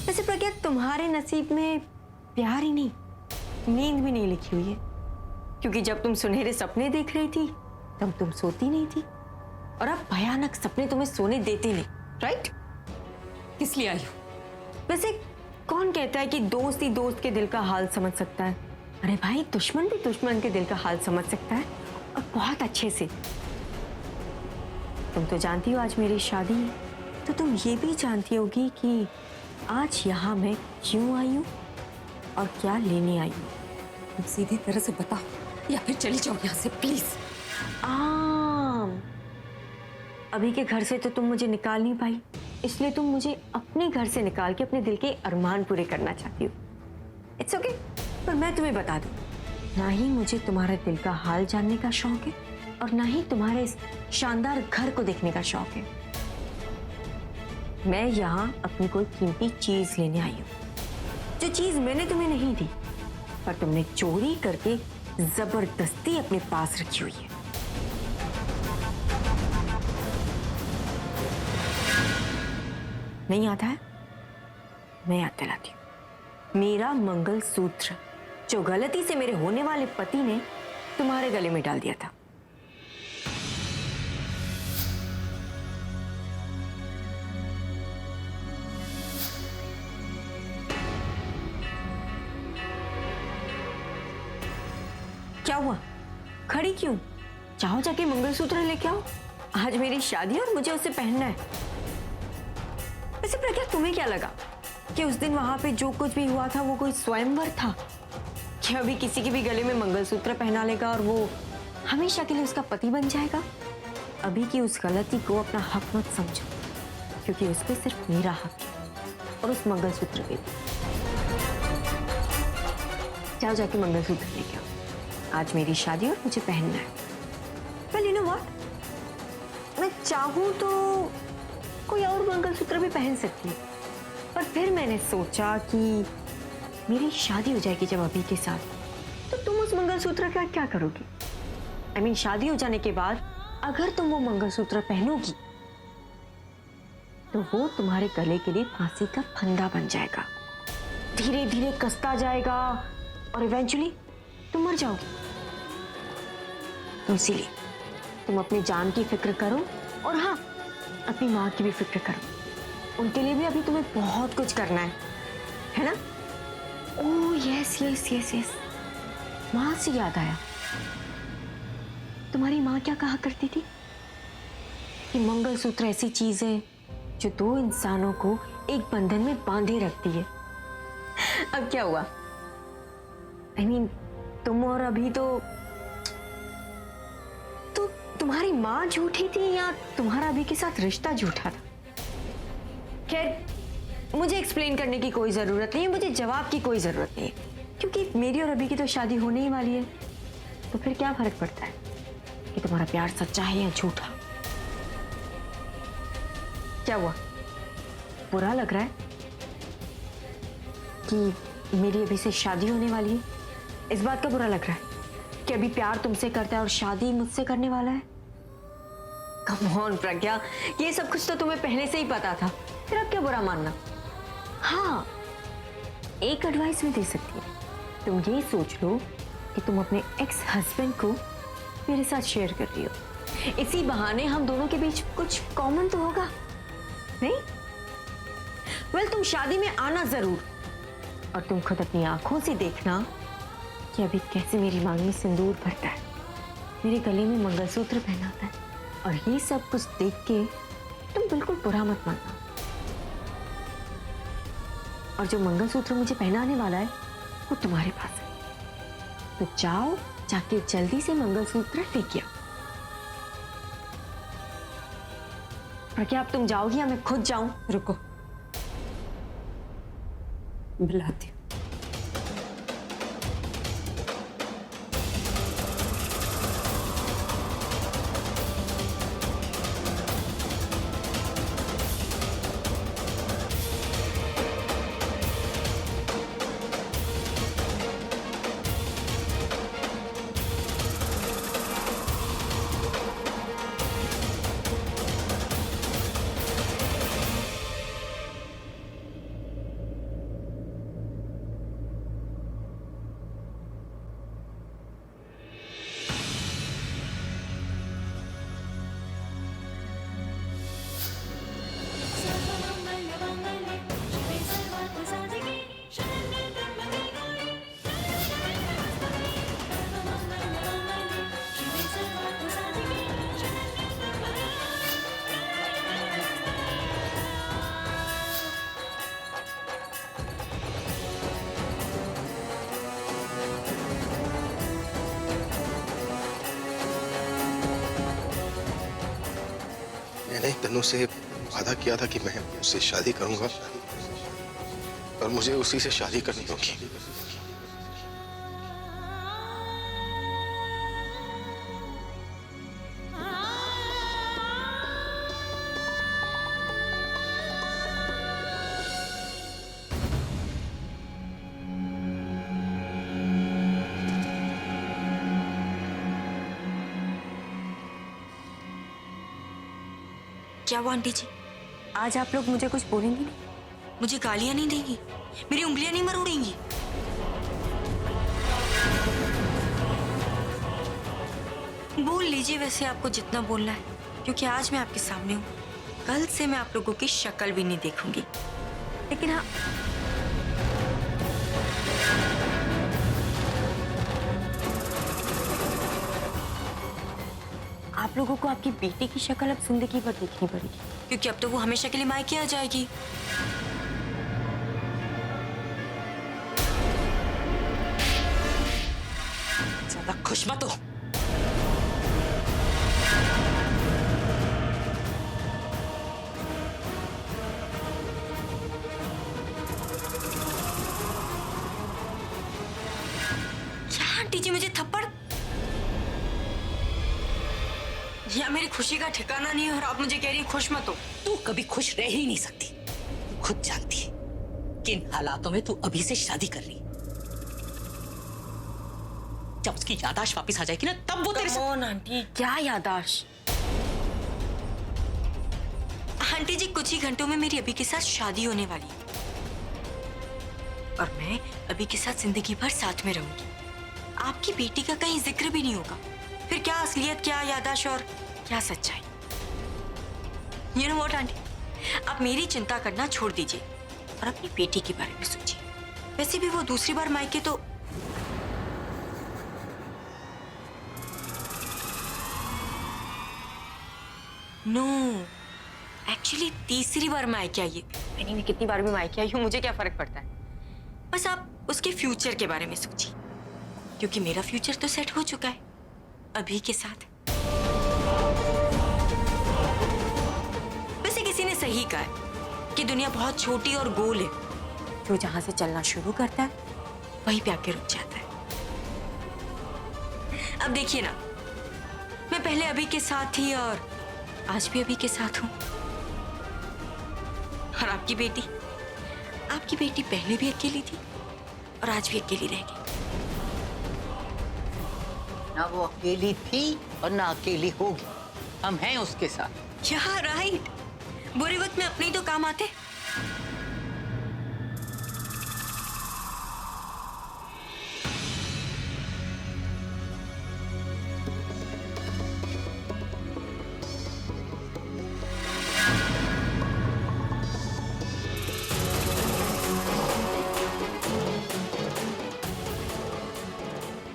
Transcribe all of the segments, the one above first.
वैसे प्रज्ञा, तुम्हारे नसीब में प्यार ही नहीं, नींद भी नहीं लिखी हुई है, क्योंकि जब तुम सुनहरे सपने देख रही थी तब तुम सोती नहीं थी, और अब भयानक सपने तुम्हें सोने देते नहीं, राइट? किस लिए आई हो? वैसे कौन कहता है कि दोस्त ही दोस्त के दिल का हाल समझ सकता है? अरे भाई, दुश्मन भी दुश्मन के दिल का हाल समझ सकता है, और बहुत अच्छे से। तुम तो जानती हो आज मेरी शादी है, तो तुम ये भी जानती होगी कि आज यहाँ मैं क्यों आई हूँ और क्या लेने आई हूँ। तुम सीधी तरह से बताओ या फिर चली जाओ यहाँ से प्लीज। अभी के घर से तो तुम मुझे निकाल नहीं पाई, इसलिए तुम मुझे अपने घर से निकाल के अपने दिल के अरमान पूरे करना चाहती हो। इट्स ओके, पर मैं तुम्हें बता दूं, ना ही मुझे तुम्हारे दिल का हाल जानने का शौक है और ना ही तुम्हारे इस शानदार घर को देखने का शौक है। मैं यहाँ अपनी कोई कीमती चीज लेने आई हूँ, जो चीज मैंने तुम्हें नहीं दी, पर तुमने चोरी करके जबरदस्ती अपने पास रखी हुई है। नहीं आता है? मैं याद दिलाती हूँ। मेरा मंगलसूत्र, जो गलती से मेरे होने वाले पति ने तुम्हारे गले में डाल दिया था। क्या हुआ? खड़ी क्यों? जाओ जाके मंगलसूत्र लेके आओ। आज मेरी शादी है और मुझे उसे पहनना है। वैसे प्रज्ञा, तुम्हें क्या लगा कि उस दिन वहां पे जो कुछ भी हुआ था वो कोई स्वयंवर था? कि अभी किसी के भी गले में मंगलसूत्र पहना लेगा और वो हमेशा के लिए उसका पति बन जाएगा? अभी की उस गलती को अपना हक मत समझो, क्योंकि उस पर सिर्फ मेरा हक है और उस मंगलसूत्र पे। जाओ जाके मंगलसूत्र लेके आओ। आज मेरी शादी और मुझे पहनना है। वेल, यू नो व्हाट, मैं चाहूं तो कोई और मंगलसूत्र भी पहन सकती हूँ, पर फिर मैंने सोचा कि मेरी शादी हो जाएगी जब अभी के साथ, तो तुम उस मंगलसूत्र का क्या करोगी? I mean, शादी हो जाने के बाद अगर तुम वो मंगलसूत्र पहनोगी तो वो तुम्हारे गले के लिए फांसी का फंदा बन जाएगा, धीरे धीरे कसता जाएगा और इवेंचुअली तुम मर जाओगी। तो इसीलिए तुम अपनी जान की फिक्र करो, और हाँ, अपनी माँ की भी फिक्र करो। उनके लिए भी अभी तुम्हें बहुत कुछ करना है ना? Oh yes yes yes yes, माँ से याद आया। तुम्हारी माँ क्या कहा करती थी कि मंगलसूत्र ऐसी चीज है जो दो इंसानों को एक बंधन में बांधे रखती है। अब क्या हुआ? I mean, तुम और अभी तो तुम्हारी माँ झूठी थी या तुम्हारा अभी के साथ रिश्ता झूठा था? खैर, मुझे एक्सप्लेन करने की कोई जरूरत नहीं है, मुझे जवाब की कोई जरूरत नहीं है, क्योंकि मेरी और अभी की तो शादी होने ही वाली है। तो फिर क्या फर्क पड़ता है कि तुम्हारा प्यार सच्चा है या झूठा? क्या हुआ? बुरा लग रहा है कि मेरी अभी से शादी होने वाली है? इस बात का बुरा लग रहा है कि अभी प्यार तुमसे करता है और शादी मुझसे करने वाला है? कम ऑन प्रज्ञा, ये सब कुछ तो तुम्हें पहले से ही पता था, फिर अब क्या बुरा मानना? हाँ, एक एडवाइस मैं दे सकती हूँ। तुम ये सोच लो कि तुम अपने एक्स हस्बैंड को मेरे साथ शेयर कर रही हो, इसी बहाने हम दोनों के बीच कुछ कॉमन तो होगा, नहीं? वेल, तुम शादी में आना जरूर, और तुम खुद अपनी आंखों से देखना कि अभी कैसे मेरी मांग में सिंदूर भरता है, मेरे गले में मंगलसूत्र पहनाता है, और ये सब कुछ देख के तुम बिल्कुल बुरा मत मानना। और जो मंगलसूत्र मुझे पहनाने वाला है वो तुम्हारे पास है, तो जाओ, जाके जल्दी से मंगलसूत्र लेके आओ। पर क्या अब तुम जाओगी या मैं खुद जाऊं? रुको, बुलाती हूँ। मैंने तनु से वादा किया था कि मैं उससे शादी करूंगा और मुझे उसी से शादी करनी होगी। क्या हुआ आंटी जी? आज आप लोग मुझे कुछ बोलेंगे नहीं? मुझे गालियां नहीं देंगी? मेरी उंगलियां नहीं मरोड़ेंगी? बोल लीजिए वैसे आपको जितना बोलना है, क्योंकि आज मैं आपके सामने हूँ। कल से मैं आप लोगों की शक्ल भी नहीं देखूंगी। लेकिन हाँ, आप लोगों को आपकी बेटी की शक्ल अब जिंदगी भर देखनी पड़ेगी, क्योंकि अब तो वो हमेशा के लिए मायके आ जाएगी। ज्यादा खुश मत हो। क्या आंटी जी, मुझे थप्पड़? या मेरी खुशी का ठिकाना नहीं है और आप मुझे कह रही हैं खुश मत हो? तू कभी खुश रह ही नहीं सकती। तू खुद जानती है कि इन हालातों में तू अभी से शादी कर रही है। जब उसकी याददाश्त वापस आ जाएगी ना, तब वो तेरे से। कौन आंटी, क्या याददाश्त? आंटी जी, कुछ ही घंटों में मेरी अभी के साथ शादी होने वाली है और मैं अभी के साथ जिंदगी भर साथ में रहूंगी। आपकी बेटी का कहीं जिक्र भी नहीं होगा। फिर क्या असलियत, क्या याददाश्त और क्या सच्चाई? You know what, आंटी, आप मेरी चिंता करना छोड़ दीजिए और अपनी बेटी के बारे में सोचिए। वैसे भी वो दूसरी बार मायके तो नो, एक्चुअली तीसरी बार मायके आई है। मैं कितनी बार भी मायके आई हूँ, मुझे क्या फर्क पड़ता है? बस आप उसके फ्यूचर के बारे में सोचिए, क्योंकि मेरा फ्यूचर तो सेट हो चुका है अभी के साथ। वैसे किसी ने सही कहा है कि दुनिया बहुत छोटी और गोल है, जो जहां से चलना शुरू करता है वहीं पे आके रुक जाता है। अब देखिए ना, मैं पहले अभी के साथ थी और आज भी अभी के साथ हूं। और आपकी बेटी पहले भी अकेली थी और आज भी अकेली रह गई। ना वो अकेली थी और ना अकेली होगी। हम हैं उसके साथ। क्या राइट? बुरे वक्त में अपने ही तो काम आते।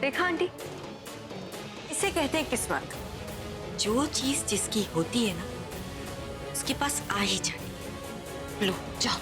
देखा आंटी, इसे कहते हैं किस्मत। जो चीज जिसकी होती है ना, उसके पास आ ही जाती। लो जाओ।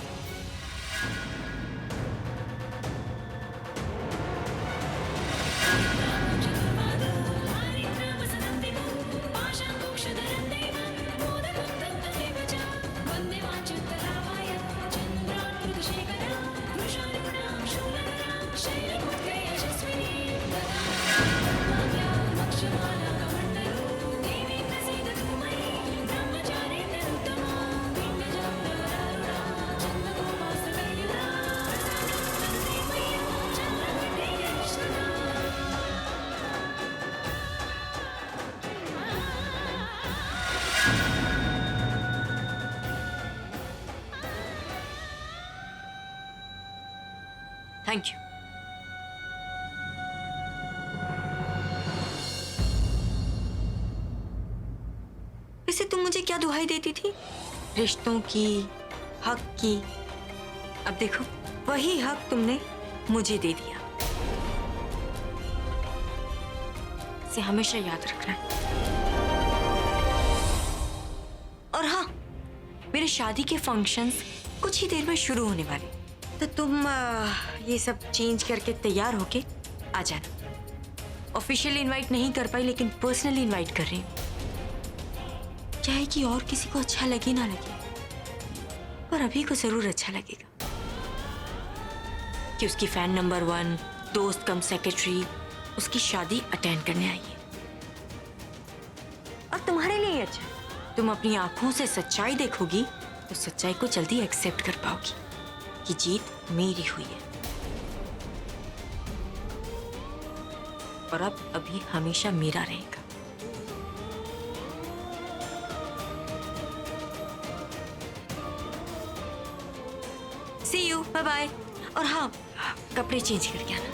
Thank you. वैसे तुम मुझे क्या दुहाई देती थी? रिश्तों की, हक की। अब देखो, वही हक तुमने मुझे दे दिया। इसे हमेशा याद रखना है। और हाँ, मेरे शादी के फंक्शंस कुछ ही देर में शुरू होने वाले, तो तुम ये सब चेंज करके तैयार होके आ जाना। ऑफिशियली इनवाइट नहीं कर पाई, लेकिन पर्सनली इनवाइट कर रही हूँ। चाहे कि और किसी को अच्छा लगे ना लगे, पर अभी को जरूर अच्छा लगेगा कि उसकी फैन नंबर 1, दोस्त कम सेक्रेटरी उसकी शादी अटेंड करने आई है। और तुम्हारे लिए ही अच्छा है, तुम अपनी आंखों से सच्चाई देखोगी तो सच्चाई को जल्दी एक्सेप्ट कर पाओगी कि जीत मेरी हुई है। और अब अभी हमेशा मेरा रहेगा। See you, bye bye। और हाँ, कपड़े चेंज करके आना।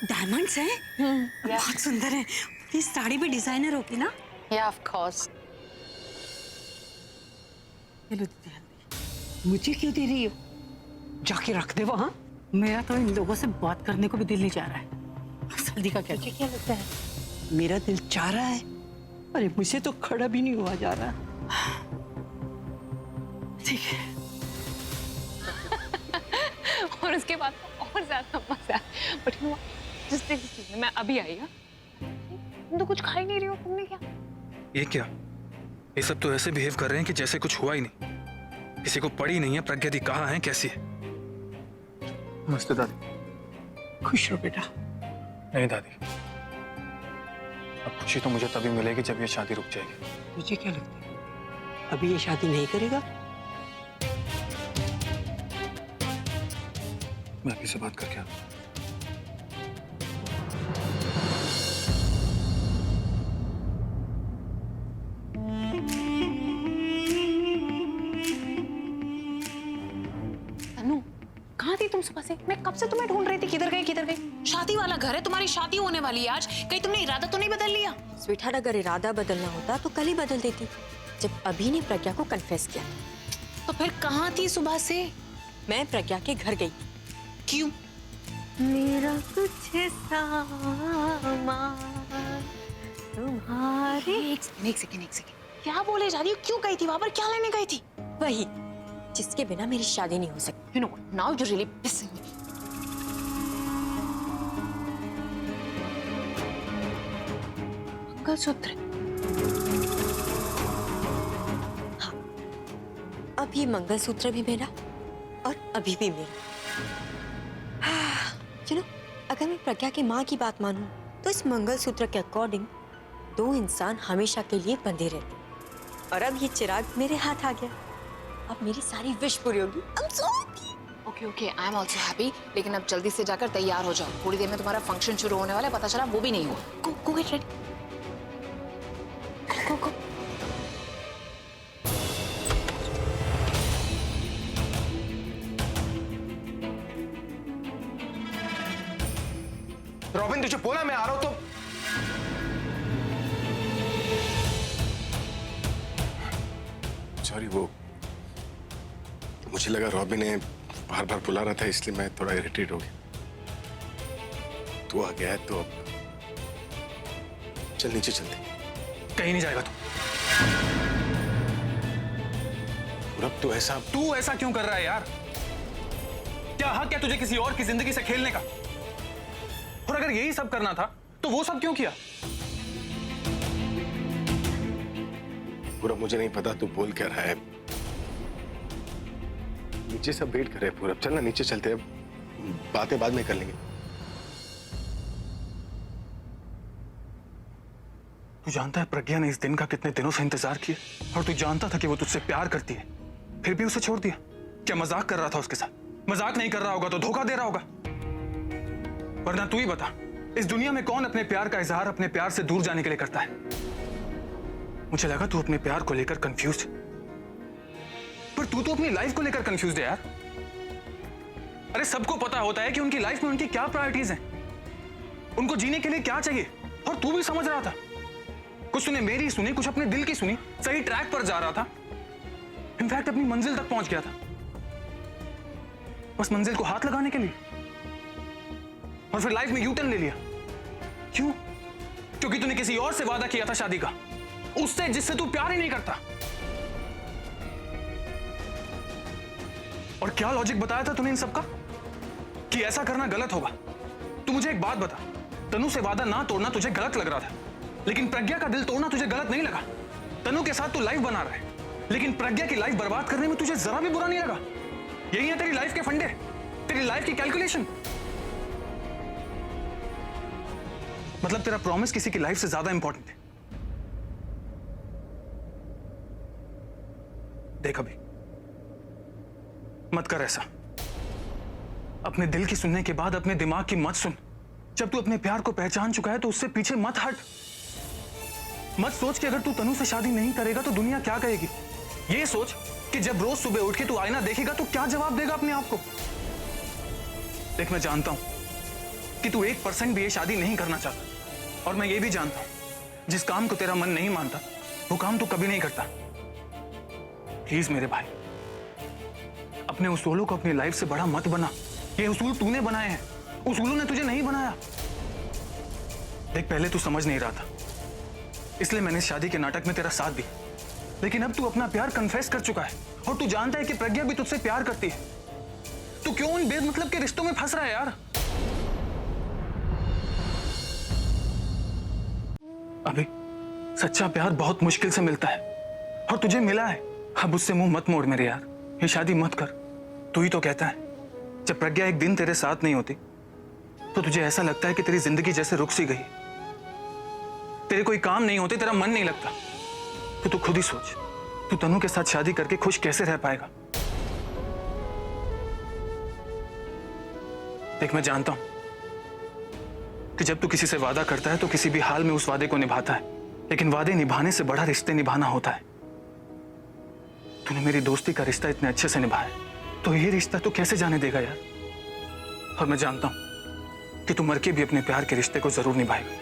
डायमंड्स हैं? बहुत सुंदर है। ये साड़ी भी डिजाइनर होगी ना? Yeah, of course. ये लो दीदी हल्दी। मुझे क्यों दे रही हो? जाके रख दे वहाँ। मेरा तो इन लोगों से बात करने को भी दिल नहीं चाह रहा है। बस हल्दी का क्या? मुझे क्या लगता है? मेरा दिल चाह रहा है। अरे मुझे तो खड़ा भी नहीं हुआ जा रहा। ठीक है। और उसके बाद और ज्यादा मजा। बट यू जिस दिन मैं अभी आई हूँ, तुम तो कुछ खा ही नहीं रही हो। तुमने क्या? ये क्या? ये सब तो ऐसे बिहेव कर रहे हैं कि जैसे कुछ हुआ ही नहीं। किसी को पड़ी नहीं है प्रज्ञा दी कहाँ है, कैसी है। नमस्ते दादी। खुश रहो बेटा। नहीं दादी, अब खुशी तो मुझे तभी मिलेगी जब ये शादी रुक जाएगी। मुझे क्या लगता है अभी ये शादी नहीं करेगा? मैं अभी से बात करके आता हूँ। तनु, कहाँ थी तुम सुबह से? मैं कब से तुम्हें ढूंढ रही थी, किधर गई किधर गई? शादी वाला घर है, तुम्हारी शादी होने वाली है आज। कहीं तुमने इरादा तो नहीं बदल लिया? स्वीटहार्ट, अगर इरादा बदलना होता तो कल ही बदल देती, जब अभी ने प्रज्ञा को कन्फेस किया। तो फिर कहाँ थी सुबह से? मैं प्रज्ञा के घर गई। क्यों? मेरा कुछ सामान तुम्हारे। एक सेकंड। क्या बोले जा रही हो? क्यों गई थी वहां पर? क्या लेने गई थी? वही जिसके बिना मेरी शादी नहीं हो सकती। You know what? Now you're really pissing me. Mangalsutra. अब ये मंगलसूत्र भी मेरा और अभी भी मेरा। चलो, अगर मैं प्रज्ञा की माँ की बात मानूं तो इस मंगलसूत्र के अकॉर्डिंग 2 इंसान हमेशा के लिए बंधे रहते। और अब ये चिराग मेरे हाथ आ गया। अब मेरी सारी विश पूरी होगी। I'm so happy. Okay, I am also happy. लेकिन अब जल्दी से जाकर तैयार हो जाओ, थोड़ी देर में तुम्हारा फंक्शन शुरू होने वाला है। पता चला वो भी नहीं हुआ। Go get ready. Go. Robin, तुझे बोला मैं आ रहा हूं तो। सॉरी, वो मुझे लगा रॉबिन ने बार बार बुला रहा था, इसलिए मैं थोड़ा इरिटेट हो गया। तू आ गया है तो चल नीचे चलते। कहीं नहीं जाएगा तू। अब तो ऐसा तू ऐसा क्यों कर रहा है यार? क्या हक है तुझे किसी और की जिंदगी से खेलने का? और अगर यही सब करना था तो वो सब क्यों किया? पूरा मुझे नहीं पता तू बोल क्या रहा है। नीचे सब वेट कर रहे हैं। पूरा चलना, नीचे चलते हैं, बातें बाद में कर लेंगे। तू जानता है प्रज्ञा ने इस दिन का कितने दिनों से इंतजार किया, और तू जानता था कि वो तुझसे प्यार करती है, फिर भी उसे छोड़ दिया। क्या मजाक कर रहा था उसके साथ? मजाक नहीं कर रहा होगा तो धोखा दे रहा होगा। वरना तू ही बता, इस दुनिया में कौन अपने प्यार का इजहार अपने प्यार से दूर जाने के लिए करता है? मुझे लगा तू अपने प्यार को लेकर कंफ्यूज, पर तू तो अपनी लाइफ को लेकर कंफ्यूज है यार। अरे सबको पता होता है कि उनकी लाइफ में उनकी क्या प्रायोरिटीज हैं, उनको जीने के लिए क्या चाहिए, और तू भी समझ रहा था। कुछ तूने मेरी सुनी, कुछ अपने दिल की सुनी, सही ट्रैक पर जा रहा था, इनफैक्ट अपनी मंजिल तक पहुंच गया था, बस मंजिल को हाथ लगाने के लिए, और फिर लाइफ में यू टर्न ले लिया। क्यों? क्योंकि तूने किसी और से वादा किया था शादी का, उससे जिससे तू प्यार ही नहीं करता। और क्या लॉजिक बताया था तूने इन सब का कि ऐसा करना गलत होगा? तू मुझे एक बात बता, तनु से वादा ना तोड़ना तुझे गलत लग रहा था, लेकिन प्रज्ञा का दिल तोड़ना तुझे गलत नहीं लगा। तनु के साथ तू लाइफ बना रहा है, लेकिन प्रज्ञा की लाइफ बर्बाद करने में तुझे जरा भी बुरा नहीं लगा। यही है तेरी लाइफ के फंडे, तेरी लाइफ की कैलकुलेशन। मतलब तेरा प्रॉमिस किसी की लाइफ से ज्यादा इंपॉर्टेंट है। देख अभी, मत कर ऐसा। अपने दिल की सुनने के बाद अपने दिमाग की मत सुन। जब तू अपने प्यार को पहचान चुका है तो उससे पीछे मत हट। मत सोच कि अगर तू तनु से शादी नहीं करेगा तो दुनिया क्या कहेगी। ये सोच कि जब रोज सुबह उठ के तू आईना देखेगा तो क्या जवाब देगा अपने आप को। देख, मैं जानता हूं कि तू 1% भी ये शादी नहीं करना चाहता, और मैं ये भी जानता हूं जिस काम को तेरा मन नहीं मानता वो काम तू कभी नहीं करता। प्लीज मेरे भाई, अपने उसूलों को अपनी लाइफ से बड़ा मत बना। ये उसूल तूने बनाए हैं, उसूलों ने तुझे नहीं बनाया। देख, पहले तू समझ नहीं रहा था, इसलिए मैंने शादी के नाटक में तेरा साथ दिया, लेकिन अब तू अपना प्यार कन्फेस कर चुका है और तू जानता है कि प्रज्ञा भी तुझसे प्यार करती है। तू क्यों उन बेमतलब के रिश्तों में फंस रहा है यार? अभी सच्चा प्यार बहुत मुश्किल से मिलता है और तुझे मिला है। अब उससे मुंह मत मोड़ मेरे यार, ये शादी मत कर। तू ही तो कहता है जब प्रज्ञा एक दिन तेरे साथ नहीं होती तो तुझे ऐसा लगता है कि तेरी जिंदगी जैसे रुक सी गई, तेरे कोई काम नहीं होते, तेरा मन नहीं लगता। तो तू खुद ही सोच, तू तनु के साथ शादी करके खुश कैसे रह पाएगा? देख, मैं जानता हूं कि जब तू किसी से वादा करता है तो किसी भी हाल में उस वादे को निभाता है, लेकिन वादे निभाने से बड़ा रिश्ते निभाना होता है। तूने मेरी दोस्ती का रिश्ता इतने अच्छे से निभाया, तो ये रिश्ता तू कैसे जाने देगा यार? और मैं जानता हूं कि तू मर के भी अपने प्यार के रिश्ते को जरूर निभाएगा।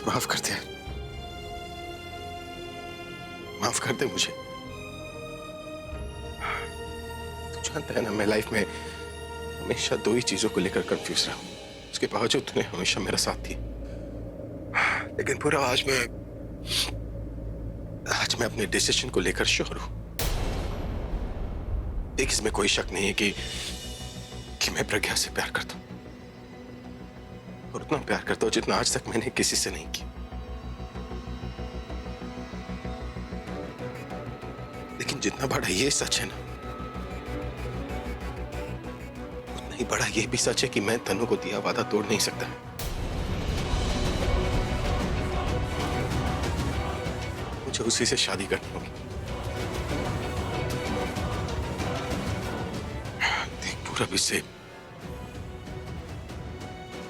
माफ कर दे यार, माफ कर दे मुझे। तू जानता है ना, मैं लाइफ में हमेशा दो ही चीजों को लेकर कंफ्यूज रहा हूं। उसके बावजूद तूने हमेशा मेरा साथ दिया, लेकिन पूरा आज मैं अपने डिसीजन को लेकर श्योर हूं। एक इसमें कोई शक नहीं है कि मैं प्रज्ञा से प्यार करता हूं, और उतना प्यार करता हूं जितना आज तक मैंने किसी से नहीं किया। लेकिन जितना बड़ा ये सच है ना, उतना ही बड़ा ये भी सच है कि मैं तनु को दिया वादा तोड़ नहीं सकता। मुझे उसी से शादी करनी होगी। देख पूरा,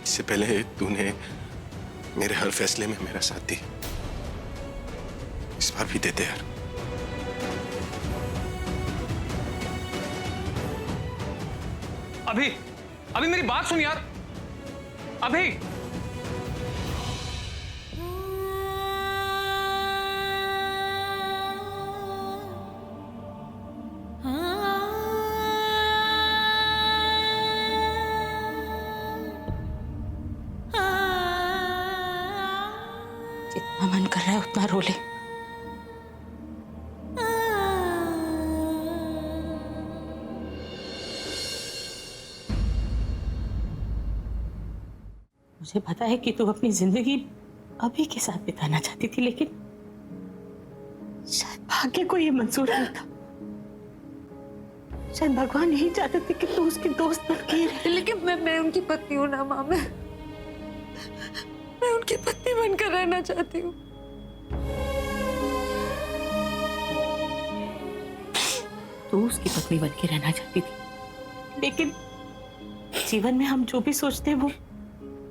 इससे पहले तूने मेरे हर फैसले में मेरा साथ दिया, इस बार भी देते यार। अभी मेरी बात सुन यार। अभी जितना मन कर रहा है उतना रो ले। मुझे पता है कि तू अपनी जिंदगी अभी के साथ बिताना चाहती थी, लेकिन शायद भाग्य को ये मंजूर नहीं था। शायद भगवान यही चाहते थे कि तू उसकी दोस्त बन के रहे। लेकिन मैं उनकी पत्नी हूँ ना माँ, मैं उनकी पत्नी बनकर रहना चाहती हूँ। तू उसकी पत्नी बन के रहना चाहती थी, लेकिन जीवन में हम जो भी सोचते हैं वो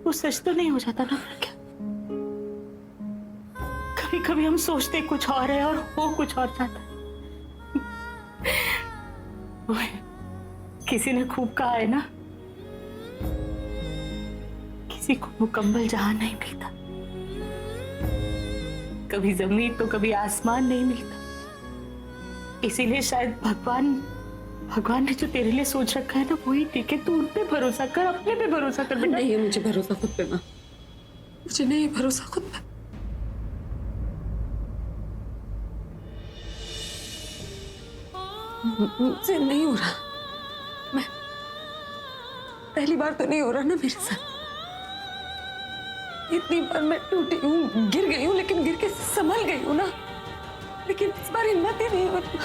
वो सच तो नहीं हो जाता ना प्रज्ञा? कभी कभी हम सोचते कुछ और है और हो कुछ और जाता है। ओए, किसी ने खूब कहा है ना, किसी को मुकम्मल जहां नहीं मिलता, कभी जमीन तो कभी आसमान नहीं मिलता। इसीलिए शायद भगवान ने जो तेरे लिए सोच रखा है ना, वही ठीक है। तू उन पे भरोसा कर, अपने पे भरोसा कर बेटा। नहीं है मुझे भरोसा खुद पे माँ, मुझे नहीं है भरोसा खुद पे। मुझसे नहीं हो रहा, मैं पहली बार तो नहीं हो रहा ना मेरे साथ। इतनी बार मैं टूटी हूँ, गिर गई हूँ, लेकिन गिर के संभल गई हूँ ना। लेकिन इस बार हिम्मत ही नहीं हो रही।